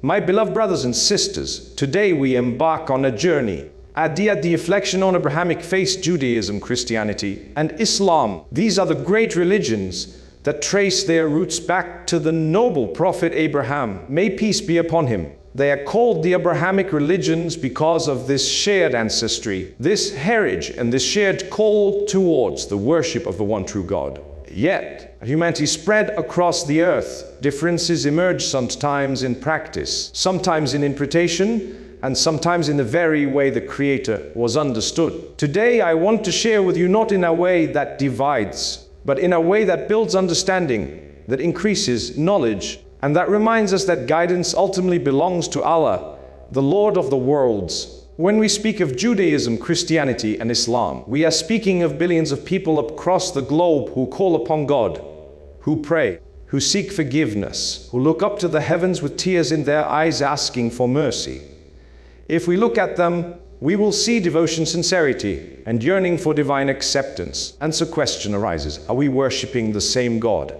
My beloved brothers and sisters, today we embark on a journey. The reflection on Abrahamic faith, Judaism, Christianity, and Islam. These are the great religions that trace their roots back to the noble prophet Abraham. May peace be upon him. They are called the Abrahamic religions because of this shared ancestry, this heritage, and this shared call towards the worship of the one true God. Yet, as humanity spread across the earth, differences emerge sometimes in practice, sometimes in interpretation, and sometimes in the very way the Creator was understood. Today, I want to share with you not in a way that divides, but in a way that builds understanding, that increases knowledge, and that reminds us that guidance ultimately belongs to Allah, the Lord of the worlds. When we speak of Judaism, Christianity, and Islam, we are speaking of billions of people across the globe who call upon God, who pray, who seek forgiveness, who look up to the heavens with tears in their eyes asking for mercy. If we look at them, we will see devotion, sincerity, and yearning for divine acceptance. And so question arises, are we worshipping the same God?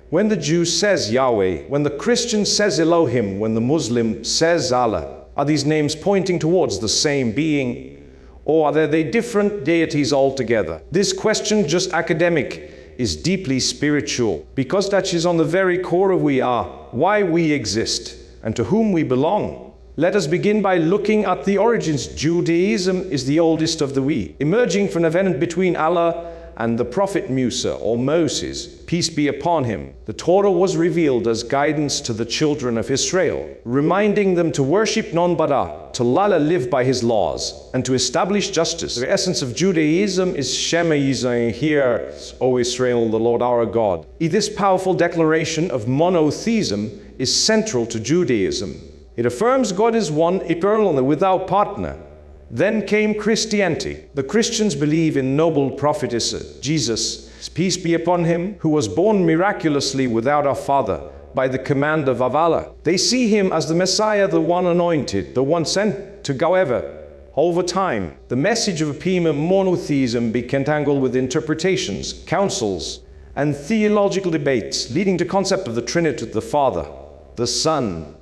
When the Jew says Yahweh, when the Christian says Elohim, when the Muslim says Allah, are these names pointing towards the same being, or are they different deities altogether? This question, just academic, is deeply spiritual, because that is on the very core of who we are, why we exist, and to whom we belong. Let us begin by looking at the origins. Judaism is the oldest of the we, emerging from an event between Allah and the prophet Musa, or Moses, peace be upon him. The Torah was revealed as guidance to the children of Israel, reminding them to worship none but Allah, to live by his laws, and to establish justice. The essence of Judaism is Shema Yisrael, hear, O Israel, the Lord our God. This powerful declaration of monotheism is central to Judaism. It affirms God is one, eternal, and without partner. Then came Christianity. The Christians believe in noble prophetess Jesus, peace be upon him, who was born miraculously without a father by the command of Allah. They see him as the Messiah, the one anointed, the one sent to go ever. Over time, the message of monotheism became tangled with interpretations, councils, and theological debates, leading to the concept of the Trinity, the Father, the Son.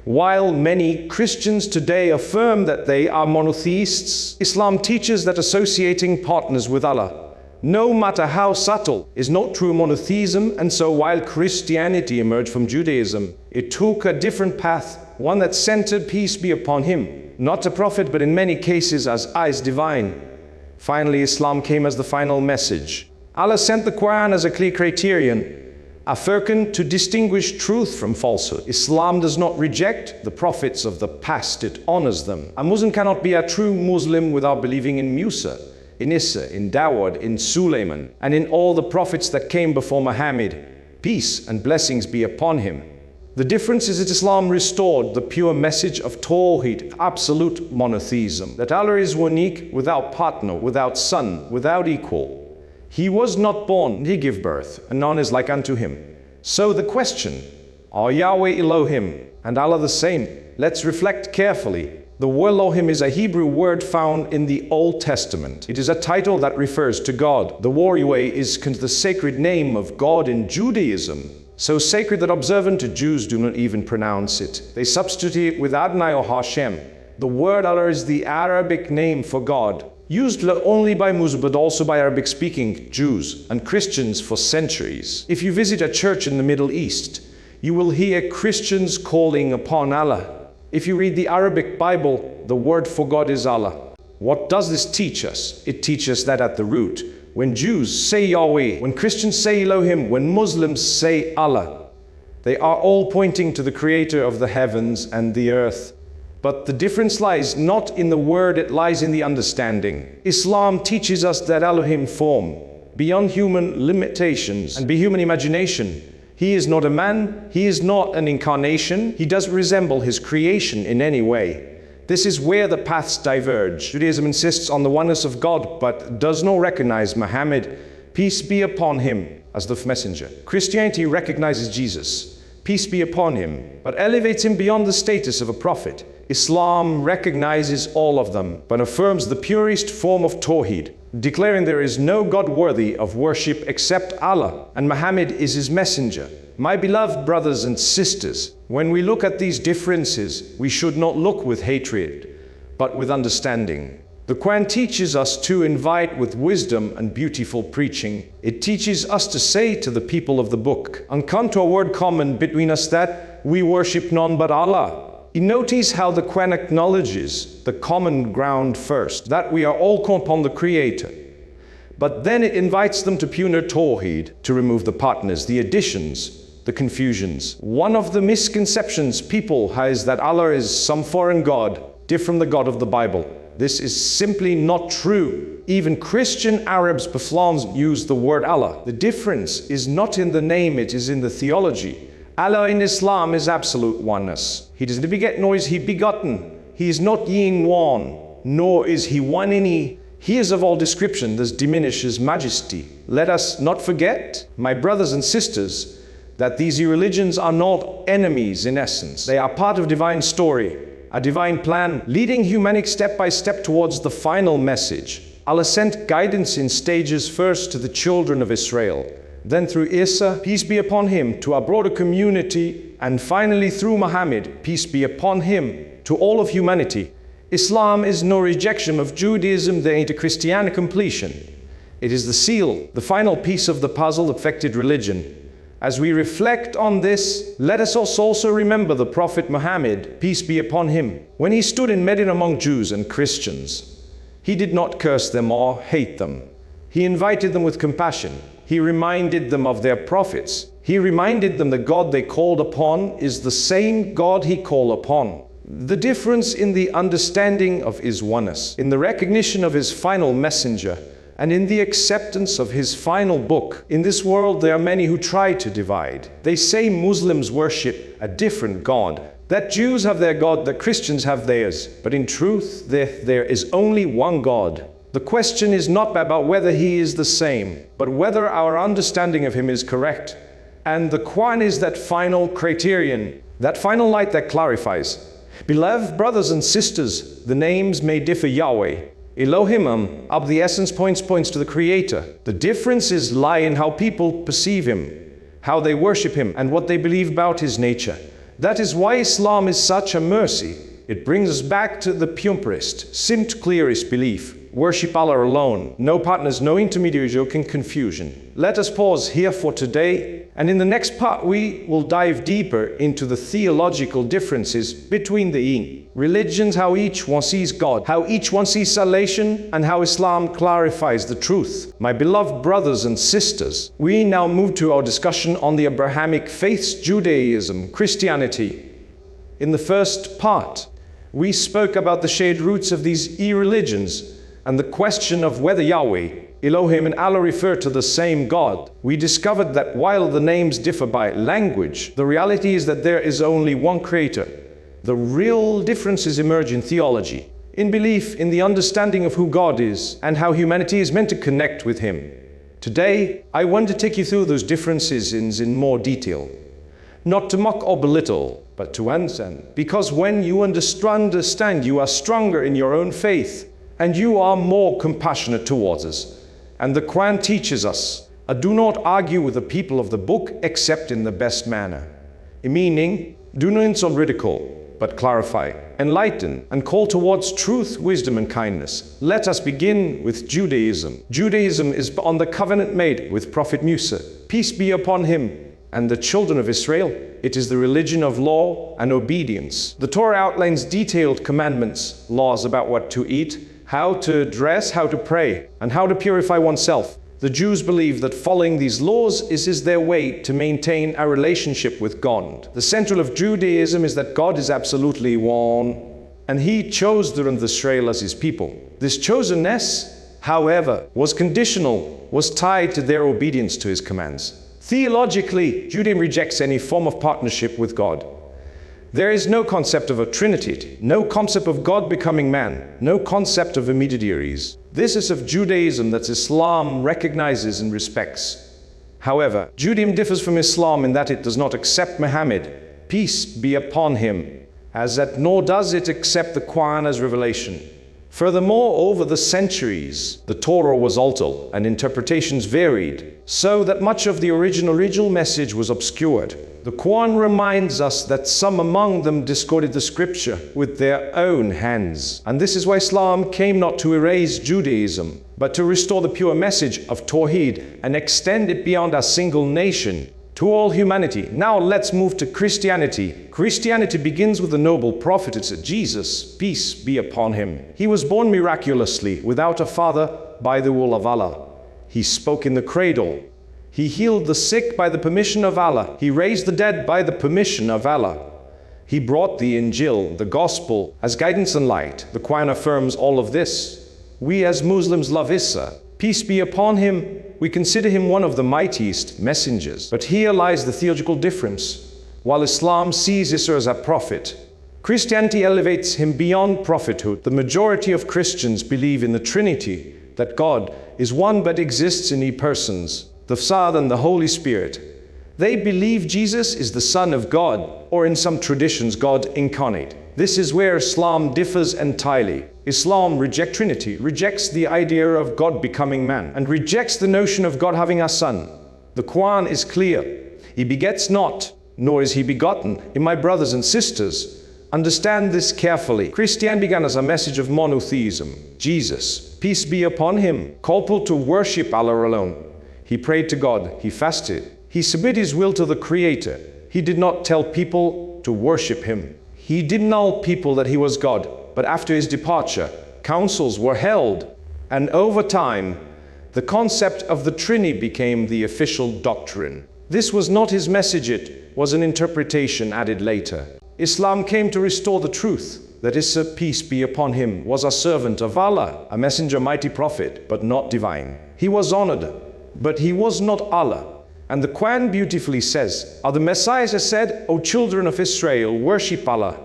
While many Christians today affirm that they are monotheists, Islam teaches that associating partners with Allah, no matter how subtle, is not true monotheism. And so while Christianity emerged from Judaism, it took a different path, one that centered, peace be upon him, not a prophet, but in many cases as divine. Finally, Islam came as the final message. Allah sent the Quran as a clear criterion, a firkin to distinguish truth from falsehood. Islam does not reject the prophets of the past, it honors them. A Muslim cannot be a true Muslim without believing in Musa, in Isa, in Dawud, in Suleiman, and in all the prophets that came before Muhammad. Peace and blessings be upon him. The difference is that Islam restored the pure message of Tawheed, absolute monotheism, that Allah is unique, without partner, without son, without equal. He was not born, he gave birth, and none is like unto him. So the question, are Yahweh Elohim and Allah the same? Let's reflect carefully. The word Elohim is a Hebrew word found in the Old Testament. It is a title that refers to God. The word Yahweh is the sacred name of God in Judaism, so sacred that observant Jews do not even pronounce it. They substitute it with Adonai or Hashem. The word Allah is the Arabic name for God, used not only by Muslims but also by Arabic-speaking Jews and Christians for centuries. If you visit a church in the Middle East, you will hear Christians calling upon Allah. If you read the Arabic Bible, the word for God is Allah. What does this teach us? It teaches that at the root, when Jews say Yahweh, when Christians say Elohim, when Muslims say Allah, they are all pointing to the Creator of the heavens and the earth. But the difference lies not in the word, it lies in the understanding. Islam teaches us that Elohim form, beyond human limitations and beyond human imagination. He is not a man, he is not an incarnation, he doesn't resemble his creation in any way. This is where the paths diverge. Judaism insists on the oneness of God, but does not recognize Muhammad, peace be upon him, as the messenger. Christianity recognizes Jesus, peace be upon him, but elevates him beyond the status of a prophet. Islam recognizes all of them, but affirms the purest form of Tawheed, declaring there is no God worthy of worship except Allah, and Muhammad is his messenger. My beloved brothers and sisters, when we look at these differences, we should not look with hatred, but with understanding. The Quran teaches us to invite with wisdom and beautiful preaching. It teaches us to say to the people of the book, and come to a word common between us that we worship none but Allah. You notice how the Quran acknowledges the common ground first, that we are all called upon the Creator. But then it invites them to pure Tawheed, to remove the partners, the additions, the confusions. One of the misconceptions people have is that Allah is some foreign God, different from the God of the Bible. This is simply not true. Even Christian Arabs before use the word Allah. The difference is not in the name, it is in the theology. Allah in Islam is absolute oneness. He does not beget nor is he begotten. He is not yin one, nor is he one any. He is of all description, thus diminishes majesty. Let us not forget, my brothers and sisters, that these religions are not enemies in essence. They are part of divine story, a divine plan, leading humanity step by step towards the final message. Allah sent guidance in stages, first to the children of Israel, then through Isa, peace be upon him, to a broader community, and finally through Muhammad, peace be upon him, to all of humanity. Islam is no rejection of Judaism, there ain't a Christian completion. It is the seal, the final piece of the puzzle that affected religion. As we reflect on this, let us also remember the Prophet Muhammad, peace be upon him. When he stood in Medina among Jews and Christians, he did not curse them or hate them. He invited them with compassion. He reminded them of their prophets. He reminded them the God they called upon is the same God he called upon. The difference in the understanding of his oneness, in the recognition of his final messenger, and in the acceptance of his final book. In this world there are many who try to divide. They say Muslims worship a different God, that Jews have their God, that Christians have theirs. But in truth, there is only one God. The question is not about whether he is the same, but whether our understanding of him is correct. And the Quran is that final criterion, that final light that clarifies. Beloved brothers and sisters, the names may differ. Yahweh, Elohim, of the essence points to the Creator. The differences lie in how people perceive him, how they worship him, and what they believe about his nature. That is why Islam is such a mercy. It brings us back to the purest, simple, clearest belief. Worship Allah alone. No partners, no intermediaries, no confusion. Let us pause here for today, and in the next part we will dive deeper into the theological differences between the religions, how each one sees God, how each one sees salvation, and how Islam clarifies the truth. My beloved brothers and sisters, we now move to our discussion on the Abrahamic faiths, Judaism, Christianity. In the first part, we spoke about the shared roots of these religions, and the question of whether Yahweh, Elohim, and Allah refer to the same God. We discovered that while the names differ by language, the reality is that there is only one Creator. The real differences emerge in theology, in belief, in the understanding of who God is, and how humanity is meant to connect with Him. Today, I want to take you through those differences in more detail. Not to mock or belittle, but to understand. Because when you understand, you are stronger in your own faith, and you are more compassionate towards us. And the Quran teaches us, do not argue with the people of the book except in the best manner. Meaning, do not insult, ridicule, but clarify, enlighten, and call towards truth, wisdom, and kindness. Let us begin with Judaism. Judaism is on the covenant made with Prophet Musa, peace be upon him, and the children of Israel. It is the religion of law and obedience. The Torah outlines detailed commandments, laws about what to eat, how to dress, how to pray, and how to purify oneself. The Jews believe that following these laws is their way to maintain a relationship with God. The central of Judaism is that God is absolutely one, and He chose the Israel as His people. This chosenness, however, was conditional, was tied to their obedience to His commands. Theologically, Judaism rejects any form of partnership with God. There is no concept of a Trinity, no concept of God becoming man, no concept of intermediaries. This is of Judaism that Islam recognizes and respects. However, Judaism differs from Islam in that it does not accept Muhammad, peace be upon him, as that nor does it accept the Quran as revelation. Furthermore, over the centuries, the Torah was altered and interpretations varied, so that much of the original message was obscured. The Quran reminds us that some among them distorted the scripture with their own hands. And this is why Islam came not to erase Judaism, but to restore the pure message of Tawheed and extend it beyond a single nation to all humanity. Now let's move to Christianity. Christianity begins with the noble prophet, it's Jesus, peace be upon him. He was born miraculously, without a father, by the will of Allah. He spoke in the cradle. He healed the sick by the permission of Allah. He raised the dead by the permission of Allah. He brought the Injil, the gospel, as guidance and light. The Quran affirms all of this. We as Muslims love Isa, peace be upon him. We consider him one of the mightiest messengers. But here lies the theological difference. While Islam sees Isa as a prophet, Christianity elevates him beyond prophethood. The majority of Christians believe in the Trinity, that God is one but exists in 3 persons, the Father and the Holy Spirit. They believe Jesus is the Son of God, or in some traditions, God incarnate. This is where Islam differs entirely. Islam rejects Trinity, rejects the idea of God becoming man, and rejects the notion of God having a son. The Quran is clear. He begets not, nor is he begotten. And my brothers and sisters, understand this carefully. Christianity began as a message of monotheism. Jesus, peace be upon him, called people to worship Allah alone. He prayed to God, he fasted, he submitted his will to the Creator. He did not tell people to worship him. He didn't tell people that he was God, but after his departure, councils were held, and over time, the concept of the Trinity became the official doctrine. This was not his message, it was an interpretation added later. Islam came to restore the truth, that Isa, peace be upon him, was a servant of Allah, a messenger, mighty prophet, but not divine. He was honored, but he was not Allah. And the Quran beautifully says, the Messiah has said, O children of Israel, worship Allah.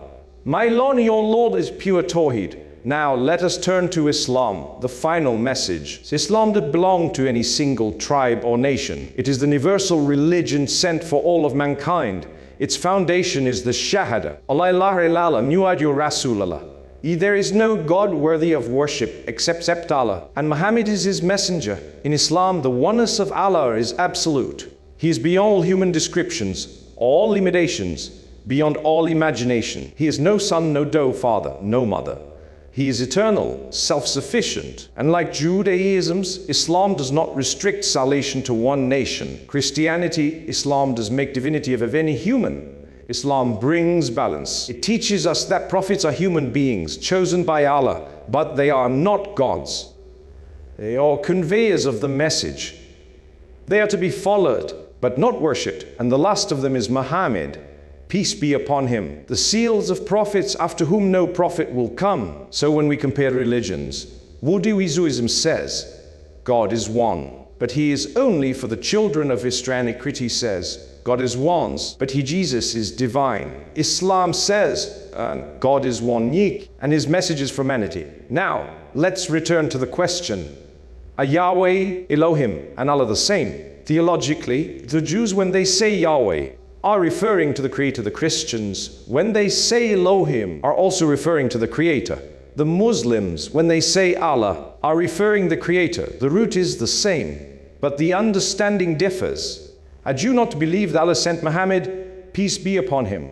My Lord, your Lord is pure Tawheed. Now let us turn to Islam, the final message. Islam does not belong to any single tribe or nation. It is the universal religion sent for all of mankind. Its foundation is the Shahada. Allah ilaha illallah, Muhammad Rasulullah. There is no God worthy of worship except Allah, and Muhammad is his messenger. In Islam, the oneness of Allah is absolute. He is beyond all human descriptions, all limitations, beyond all imagination. He is no son, no father, no mother. He is eternal, self-sufficient. And like Judaism, Islam does not restrict salvation to one nation. Christianity, Islam does make divinity of any human. Islam brings balance. It teaches us that prophets are human beings chosen by Allah, but they are not gods. They are conveyors of the message. They are to be followed, but not worshipped. And the last of them is Muhammad, peace be upon him. The seals of prophets after whom no prophet will come. So when we compare religions, Judaism says, God is one, but he is only for the children of Israel. He says, God is one, but Jesus is divine. Islam says, God is one, and his message is for humanity. Now, let's return to the question. Are Yahweh, Elohim, and Allah the same? Theologically, the Jews, when they say Yahweh, are referring to the Creator. The Christians, when they say Elohim, are also referring to the Creator. The Muslims, when they say Allah, are referring to the Creator. The root is the same, but the understanding differs. A Jew not believe that Allah sent Muhammad, peace be upon him.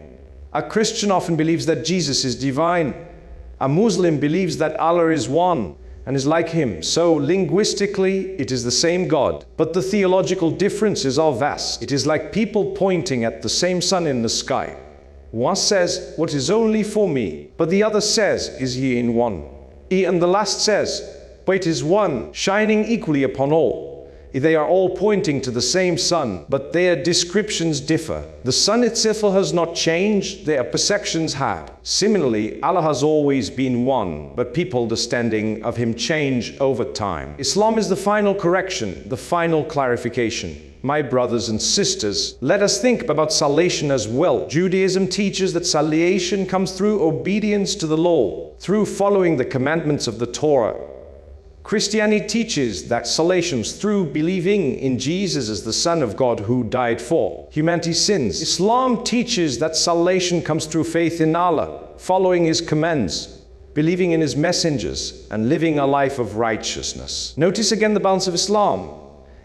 A Christian often believes that Jesus is divine. A Muslim believes that Allah is one and is like him. So linguistically, it is the same God. But the theological differences are vast. It is like people pointing at the same sun in the sky. One says, what is only for me? But the other says, is he in one? And the last says, but it is one, shining equally upon all. They are all pointing to the same sun, but their descriptions differ. The sun itself has not changed, their perceptions have. Similarly, Allah has always been one, but people's understanding of him change over time. Islam is the final correction, the final clarification. My brothers and sisters, let us think about salvation as well. Judaism teaches that salvation comes through obedience to the law, through following the commandments of the Torah. Christianity teaches that salvation is through believing in Jesus as the Son of God who died for humanity's sins. Islam teaches that salvation comes through faith in Allah, following his commands. believing in his messengers, and living a life of righteousness. Notice again the balance of Islam.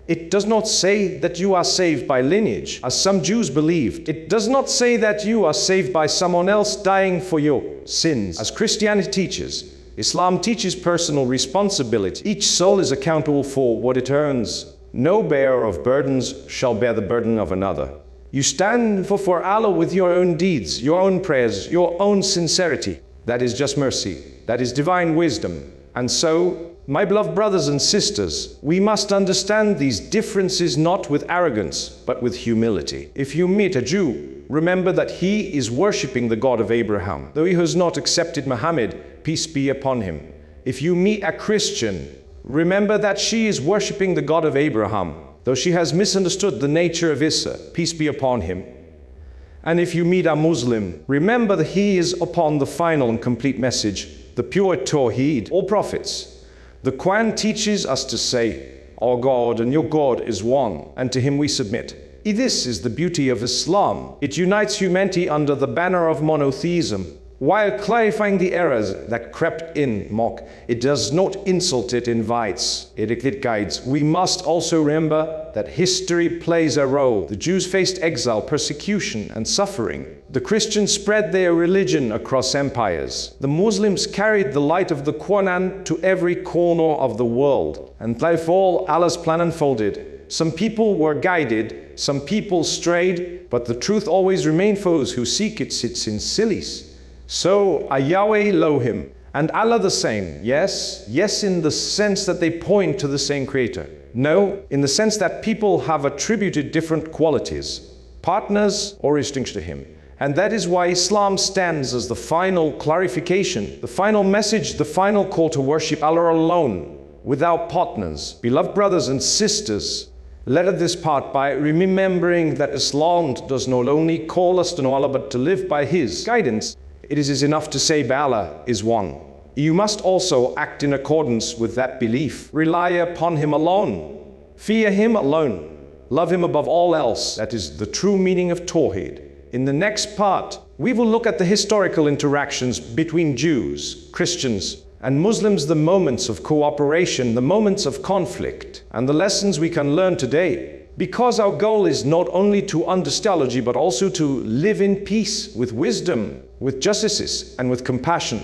It does not say that you are saved by lineage, as some Jews believed. It does not say that you are saved by someone else dying for your sins. As Christianity teaches, Islam teaches personal responsibility. Each soul is accountable for what it earns. No bearer of burdens shall bear the burden of another. You stand for Allah with your own deeds, your own prayers, your own sincerity. That is just mercy. That is divine wisdom. And so, my beloved brothers and sisters, we must understand these differences not with arrogance, but with humility. If you meet a Jew, remember that he is worshipping the God of Abraham, though he has not accepted Muhammad, peace be upon him. If you meet a Christian, remember that she is worshipping the God of Abraham, though she has misunderstood the nature of Isa, peace be upon him. And if you meet a Muslim, remember that he is upon the final and complete message, the pure Tawheed, all prophets. The Quran teaches us to say, our God and your God is one, and to him we submit. This is the beauty of Islam. It unites humanity under the banner of monotheism. While clarifying the errors that crept in mock, it does not insult, it invites, it guides. We must also remember that history plays a role. The Jews faced exile, persecution, and suffering. The Christians spread their religion across empires. The Muslims carried the light of the Quran to every corner of the world. And therefore, Allah's plan unfolded. Some people were guided, some people strayed, but the truth always remained for those who seek it sits in sillies. So, are Yahweh Elohim and Allah the same? Yes. Yes, in the sense that they point to the same Creator. No, in the sense that people have attributed different qualities, partners or distinction to Him. And that is why Islam stands as the final clarification, the final message, the final call to worship Allah alone, without partners. Beloved brothers and sisters, let us part by remembering that Islam does not only call us to know Allah, but to live by His guidance. It is enough to say Allah is one. You must also act in accordance with that belief. Rely upon Him alone. Fear Him alone. Love Him above all else. That is the true meaning of Tawheed. In the next part, we will look at the historical interactions between Jews, Christians, and Muslims, the moments of cooperation, the moments of conflict, and the lessons we can learn today. Because our goal is not only to understand theology, but also to live in peace, with wisdom, with justice, and with compassion.